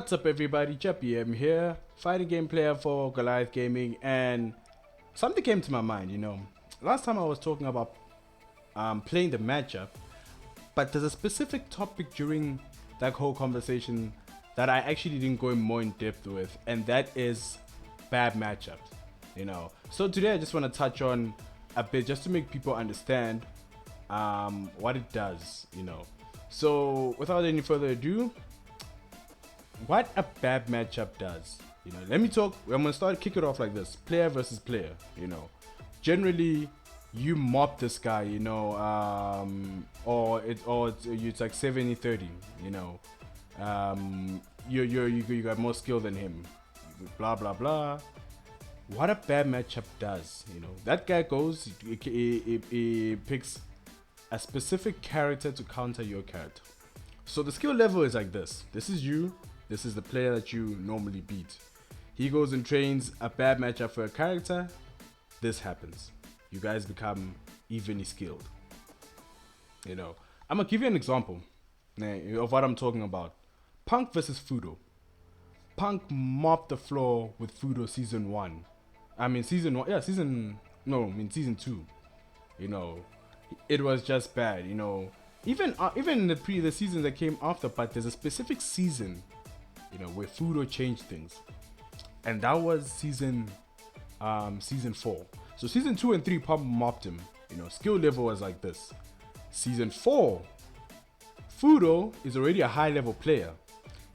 What's up everybody, JPM here, fighting game player for Goliath Gaming, and something came to my mind, last time I was talking about playing the matchup, but there's a specific topic during that whole conversation that I actually didn't go in more in depth with, and that is bad matchups, So today I just want to touch on a bit just to make people understand what it does, So without any further ado, what a bad matchup does, let me talk. I'm gonna kick it off like this: player versus player. Generally you mop this guy, or it's like 70-30. You got more skill than him, blah blah blah. What a bad matchup does, that guy goes, he picks a specific character to counter your character. So the skill level is like this. This is you. This is the player that you normally beat. He goes and trains a bad matchup for a character. This happens. You guys become evenly skilled. I'm gonna give you an example of what I'm talking about. Punk versus Fudo. Punk mopped the floor with Fudo season 1. Season 2. It was just bad. Even in the season that came after, but there's a specific season where Fudo changed things, and that was season 4. So season 2 and 3 Pump mopped him. Skill level was like this. Season 4, Fudo is already a high level player.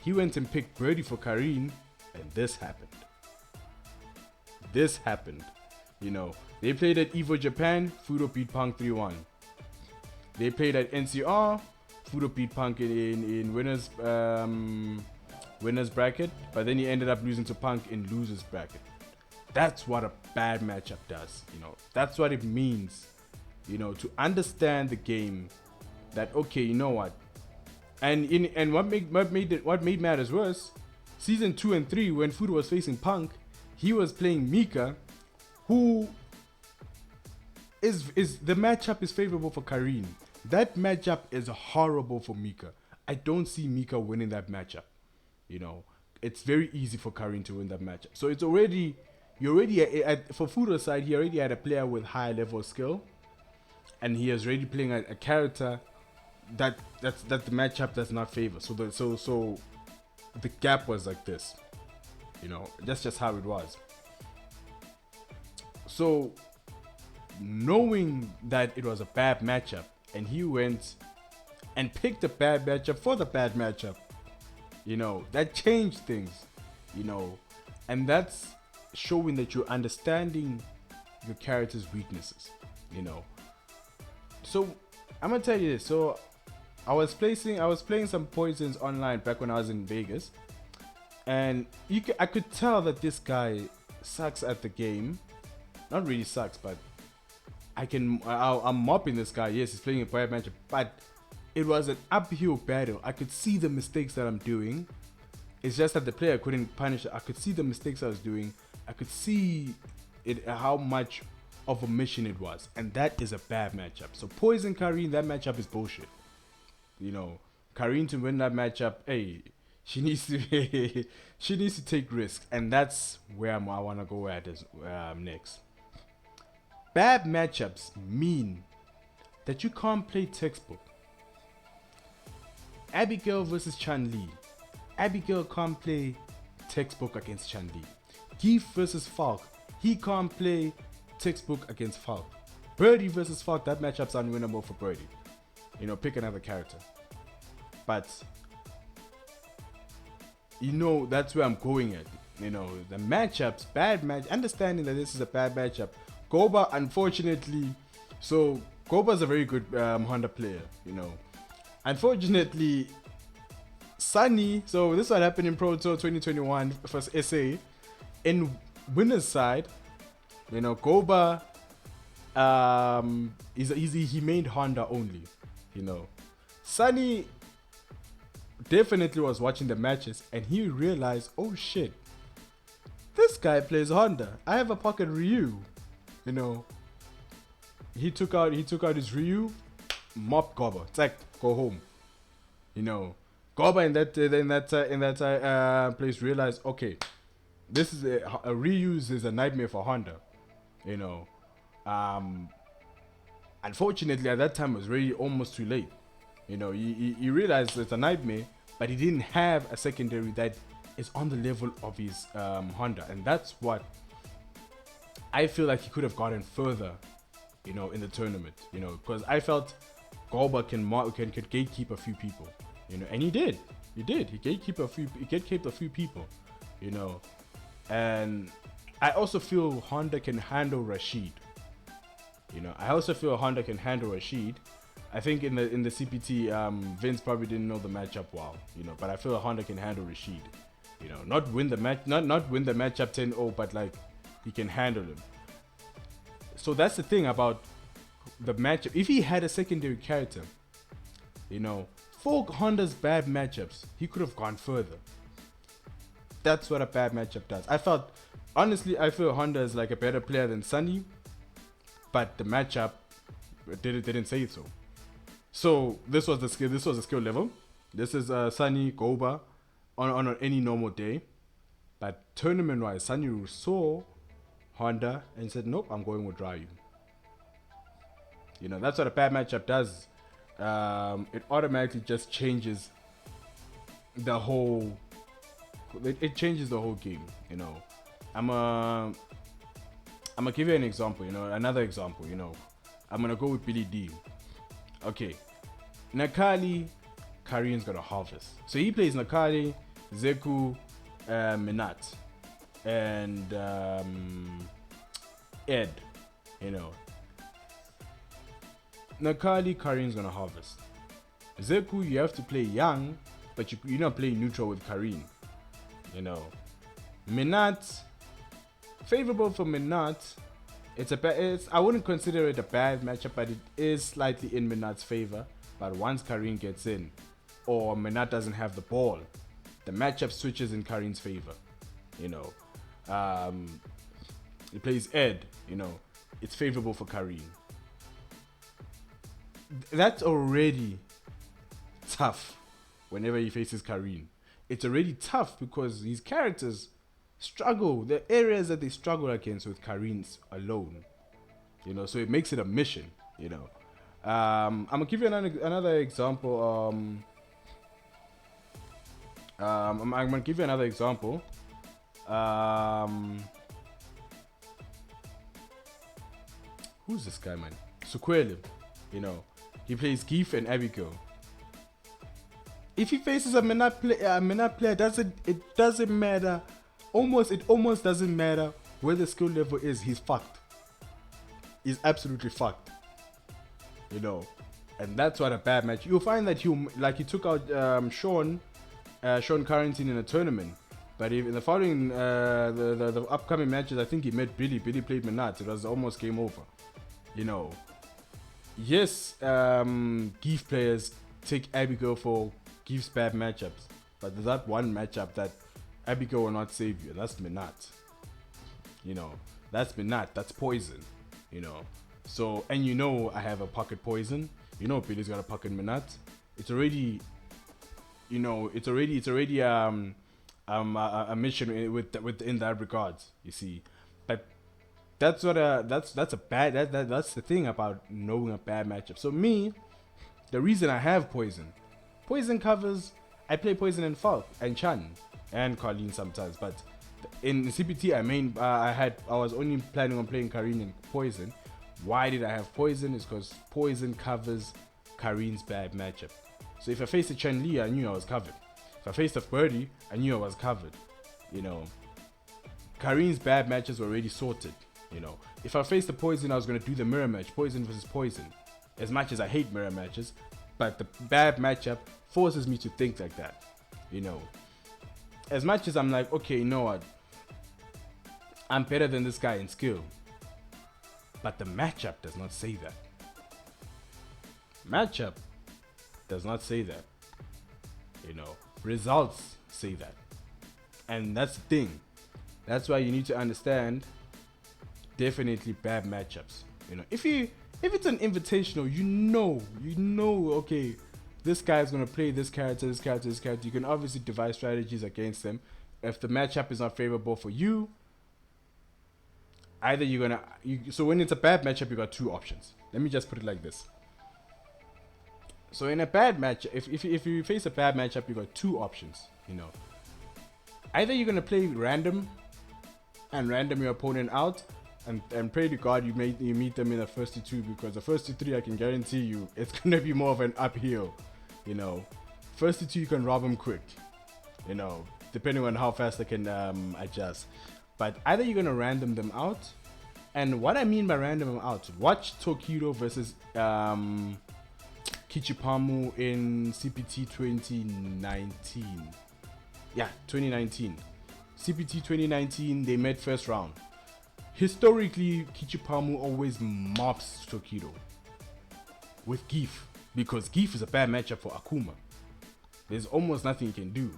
He went and picked Birdie for Karine, and this happened. They played at Evo Japan. Fudo beat Punk 3-1. They played at NCR. Fudo beat Punk in winners bracket, but then he ended up losing to Punk in losers bracket. That's what a bad matchup does. That's what it means, to understand the game. That okay, you know what, and what made matters worse, season 2 and 3 when Fudo was facing Punk, he was playing Mika, who is the matchup is favorable for Karine. That matchup is horrible for Mika. I don't see Mika winning that matchup. It's very easy for Karine to win that matchup. So it's already, for Fudo's side, he already had a player with high level skill, and he is already playing a character that the matchup does not favor. So the gap was like this. That's just how it was. So knowing that it was a bad matchup, and he went and picked a bad matchup for the bad matchup, that changed things, and that's showing that you're understanding your character's weaknesses, So I'm gonna tell you this. So I was playing some poisons online back when I was in Vegas, and I could tell that this guy sucks at the game. Not really sucks, but I'm mopping this guy. Yes, he's playing a bad matchup, but it was an uphill battle. I could see the mistakes that I'm doing. It's just that the player couldn't punish it. I could see the mistakes I was doing. I could see how much of a mission it was. And that is a bad matchup. So Poison Karine, that matchup is bullshit. Karine to win that matchup, hey, she needs to take risks. And that's where I want to go at next. Bad matchups mean that you can't play textbook. Abigail versus Chun-Li. Abigail can't play textbook against Chun-Li. Geef versus Falk. He can't play textbook against Falk. Birdie versus Falk. That matchup's unwinnable for Birdie. Pick another character. But that's where I'm going at. The matchups, bad match. Understanding that this is a bad matchup. Goba, unfortunately, so Goba's a very good Honda player. Unfortunately, Sunny, so this what happened in Pro Tour 2021 for SA. In winner's side, Goba, he made Honda only. Sunny definitely was watching the matches, and he realized, oh shit, this guy plays Honda. I have a pocket Ryu. He took out his Ryu, mop Goba. It's like, go home. Goba in that place realized, okay, this is a reuse is a nightmare for Honda. You know, um, unfortunately at that time it was really almost too late. You know, he realized it's a nightmare, but he didn't have a secondary that is on the level of his Honda, and that's what I feel like he could have gotten further, you know, in the tournament. You know, because I felt Goba can gatekeep a few people, you know, and he did. He did. He gatekept a few people, you know, and I also feel Honda can handle Rashid. You know, I also feel Honda can handle Rashid. I think in the CPT, Vince probably didn't know the matchup well, you know, but I feel Honda can handle Rashid. You know, not win the matchup 10-0, but like he can handle him. So that's the thing about the matchup. If he had a secondary character, you know, for Honda's bad matchups, he could have gone further. That's what a bad matchup does. Honestly, I feel Honda is like a better player than Sunny, but the matchup didn't say so. So this was the skill level. This is Sunny Goba on any normal day, but tournament wise, Sunny saw Honda and said, "Nope, I'm going with Ryu." You know, that's what a bad matchup does. It automatically just changes the whole. It changes the whole game. You know, I'm gonna give you an example. You know, another example. You know, I'm gonna go with Billy D. Okay, Nakali, Karin's got a harvest. So he plays Nakali, Zeku, Minat, and Ed. You know, Nakali, Karin's gonna harvest. Zeku, you have to play young, but you're not playing neutral with Karin. You know, Minat, favorable for Minat. I wouldn't consider it a bad matchup, but it is slightly in Minat's favor. But once Karin gets in, or Minat doesn't have the ball, the matchup switches in Karin's favor. You know, he plays Ed. You know, it's favorable for Karin. That's already tough. Whenever he faces Karin, it's already tough because these characters struggle. The areas that they struggle against with Karin's alone, you know, so it makes it a mission, you know. I'm gonna give you another example. I'm gonna give you another example. Who's this guy, man? Sukwele, you know, he plays Geef and Abigail. If he faces a Minat player, it doesn't matter. It almost doesn't matter where the skill level is. He's fucked. He's absolutely fucked. You know, and that's what a bad match. You'll find that he took out Sean Carrington in a tournament, but in the following the upcoming matches, I think he met Billy. Billy played Minat. It was almost game over. You know, yes, Geef players take Abigail for Geef's bad matchups, but there's that one matchup that Abigail will not save you. That's Minat. You know, that's Minat. That's poison. You know, so and you know I have a pocket poison. You know Billy's got a pocket Minat. It's already, you know, it's already a mission within that regards. You see, but that's a bad that's the thing about knowing a bad matchup. So me, the reason I have poison covers. I play poison and Falk and Chan and Colleen sometimes, but in CPT I was only planning on playing Karin and poison. Why did I have poison? Is because poison covers Karin's bad matchup. So if I faced a Chen Li, I knew I was covered. If I faced a Birdie, I knew I was covered. You know, Karin's bad matches were already sorted. You know, if I faced the poison, I was gonna do the mirror match, poison versus poison. As much as I hate mirror matches, but the bad matchup forces me to think like that. You know, as much as I'm like, okay, you know what, I'm better than this guy in skill, but the matchup does not say that. Matchup does not say that. You know, results say that, and that's the thing. That's why you need to understand. Definitely bad matchups. You know, if it's an invitational, you know, okay, this guy is going to play this character, this character, this character. You can obviously devise strategies against them. If the matchup is not favorable for you, either you're going to... So when it's a bad matchup, you got two options. Let me just put it like this. So in a bad match, if you face a bad matchup, you got two options, you know. Either you're going to play random and random your opponent out, and pray to God you meet them in the first two, because the first two, I can guarantee you it's going to be more of an uphill, you know. First two, you can rob them quick, you know, depending on how fast they can adjust. But either you're going to random them out, and what I mean by random them out, watch Tokido versus Kichipamu in CPT 2019. Yeah, 2019. CPT 2019, they met first round. Historically, Kichipamu always mops Tokido with Gief, because Gief is a bad matchup for Akuma. There's almost nothing he can do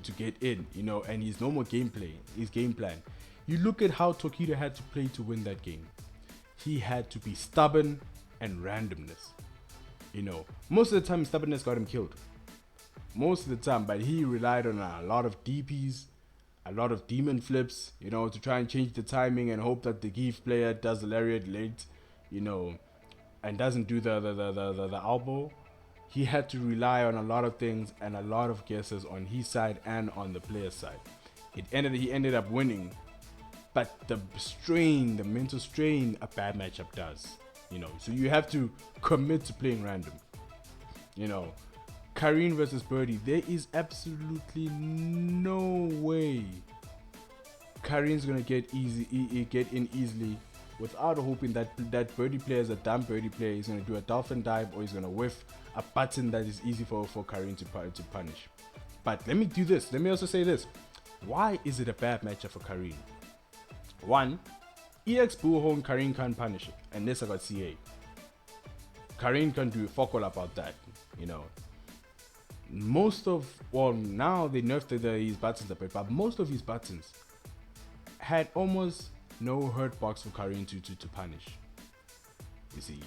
to get in, you know, and his normal gameplay, his game plan. You look at how Tokido had to play to win that game. He had to be stubborn and randomness. You know, most of the time stubbornness got him killed. Most of the time, but he relied on a lot of DPs, a lot of demon flips, you know, to try and change the timing and hope that the Gief player does the lariat late, you know, and doesn't do the elbow. He had to rely on a lot of things and a lot of guesses on his side and on the player's side. He ended up winning, but the mental strain a bad matchup does, you know. So you have to commit to playing random, you know. Karine versus Birdie, there is absolutely no way Karine's gonna get in easily without hoping that Birdie player is a dumb Birdie player. He's gonna do a dolphin dive, or he's gonna whiff a button that is easy for Karine to punish. But let me also say this. Why is it a bad matchup for Karine? One, EX Bullhorn, Karine can't punish it, and Nessa got CA. Karine can't do fuck all about that, you know. Now they nerfed his buttons a bit, but most of his buttons had almost no hurt box for Karine to punish. You see,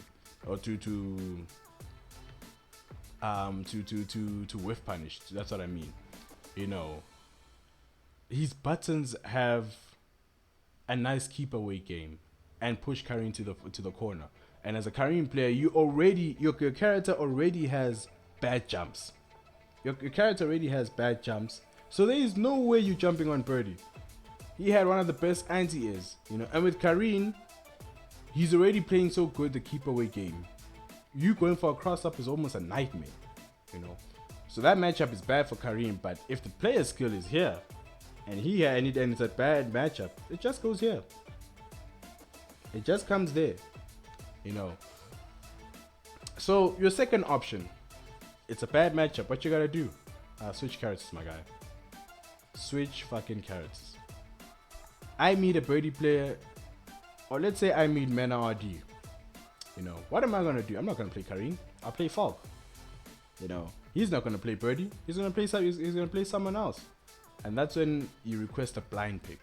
or to whiff punish. That's what I mean. You know, his buttons have a nice keep away game and push Karine to the corner. And as a Karine player, your character already has bad jumps. Your character already has bad jumps, so there is no way you're jumping on Birdie. He had one of the best anti-airs, you know, and with Karine, he's already playing so good the keep away game. You going for a cross up is almost a nightmare, you know. So that matchup is bad for Karine, but if the player skill is here, and it's a bad matchup, it just goes here. It just comes there, you know. So your second option, it's a bad matchup. What you gotta do? Switch characters, my guy. Switch fucking characters. I meet a Birdie player, or let's say I meet Mena RD. You know, what am I gonna do? I'm not gonna play Karine. I'll play Falk. You know, he's not gonna play Birdie. He's gonna play someone else, and that's when you request a blind pick.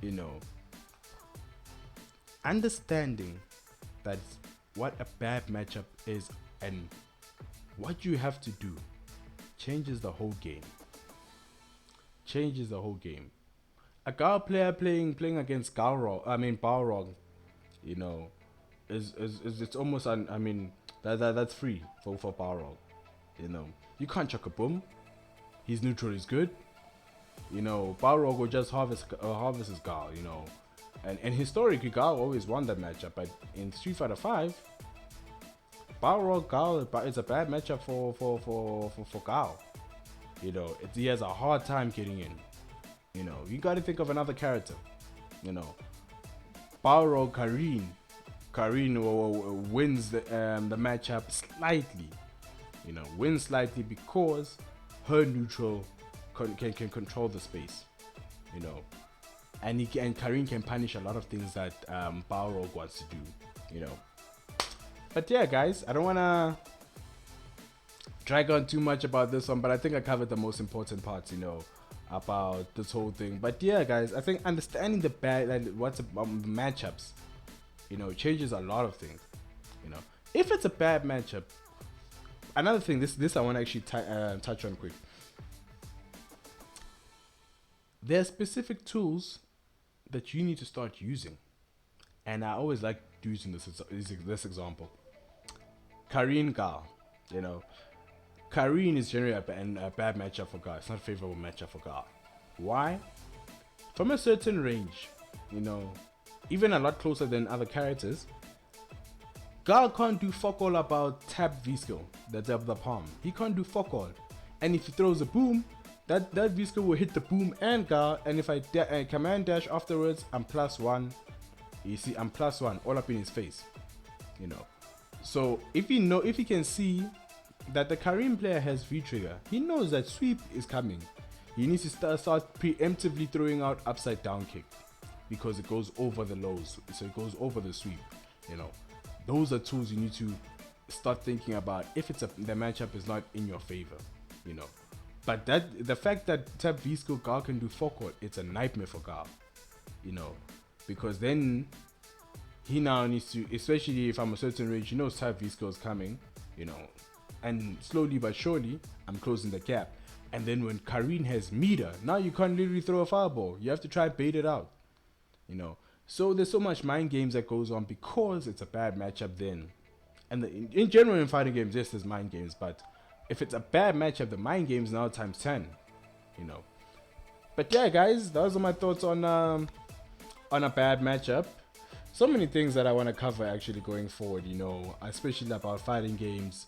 You know, understanding that what a bad matchup is and what you have to do changes the whole game. Changes the whole game. A Gao player playing against Balrog, you know, is it's almost that's free for Balrog. You know, you can't chuck a boom. His neutral is good. You know, Balrog will just harvest his Gao. You know, and historically Gao always won that matchup, but in Street Fighter 5. Balrog Gao is a bad matchup for Gao. You know, he has a hard time getting in. You know, you got to think of another character. You know, Balrog Karine wins the matchup slightly. You know, wins slightly because her neutral can control the space. You know, and Karine can punish a lot of things that Balrog wants to do. You know. But yeah, guys, I don't want to drag on too much about this one, but I think I covered the most important parts, you know, about this whole thing. But yeah, guys, I think understanding the matchups, you know, changes a lot of things. You know, if it's a bad matchup, another thing, this I want to actually touch on quick. There are specific tools that you need to start using, and I always like using this example. Karine Gal, you know, Karine is generally a bad matchup for Gal. It's not a favorable matchup for Gal. Why? From a certain range, you know, even a lot closer than other characters, Gal can't do fuck all about tap V-skill, the tap of the palm. He can't do fuck all. And if he throws a boom, that V-skill will hit the boom and Gal, and if I command dash afterwards, I'm +1. You see, I'm +1 all up in his face, you know. So if he can see that the Karine player has V-trigger, he knows that sweep is coming. He needs to start preemptively throwing out upside down kick, because it goes over the lows, so it goes over the sweep, you know. Those are tools you need to start thinking about if the matchup is not in your favor, you know. But the fact that tap V-skill Gal can do fuck, it's a nightmare for Gal, you know, because then he now needs to, especially if I'm a certain range, he knows tap V-skill is coming, you know, and slowly but surely I'm closing the gap. And then when Karine has meter, now you can't literally throw a fireball. You have to try bait it out, you know. So there's so much mind games that goes on because it's a bad matchup then. And in general in fighting games, yes, there's mind games, but if it's a bad matchup, the mind games now times 10, you know. But yeah, guys, those are my thoughts on a bad matchup. So many things that I want to cover actually going forward, you know, especially about fighting games.